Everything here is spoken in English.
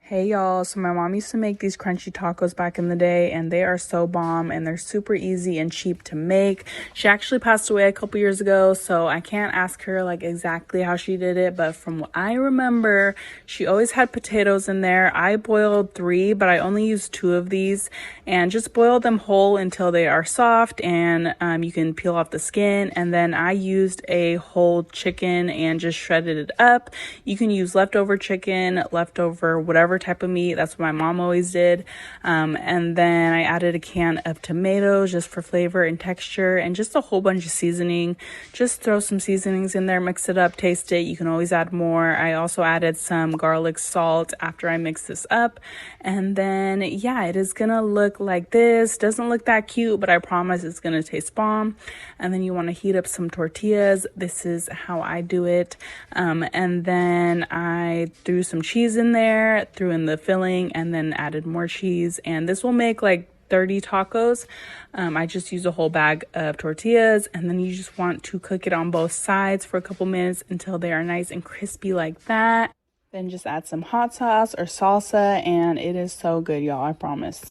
Hey y'all, so my mom used to make these crunchy tacos back in the day, and they are so bomb and they're super easy and cheap to make. She actually passed away a couple years ago, so I can't ask her like exactly how she did it, but from what I remember, she always had potatoes in there. I boiled 3, but I only used 2 of these, and just boil them whole until they are soft, and you can peel off the skin. And then I used a whole chicken and just shredded it up. You can use leftover chicken, leftover whatever type of meat. That's what my mom always did. And then I added a can of tomatoes just for flavor and texture, and just a whole bunch of seasoning. Just throw some seasonings in there, mix it up, taste it. You can always add more. I also added some garlic salt after I mix this up. And then yeah, it is gonna look like this. Doesn't look that cute, but I promise it's gonna taste bomb. And then you want to heat up some tortillas. This is how I do it. And then I threw some cheese in there, threw in the filling, and then added more cheese. And this will make like 30 tacos. I just use a whole bag of tortillas, and then you just want to cook it on both sides for a couple minutes until they are nice and crispy like that. Then just add some hot sauce or salsa, and it is so good, y'all, I promise.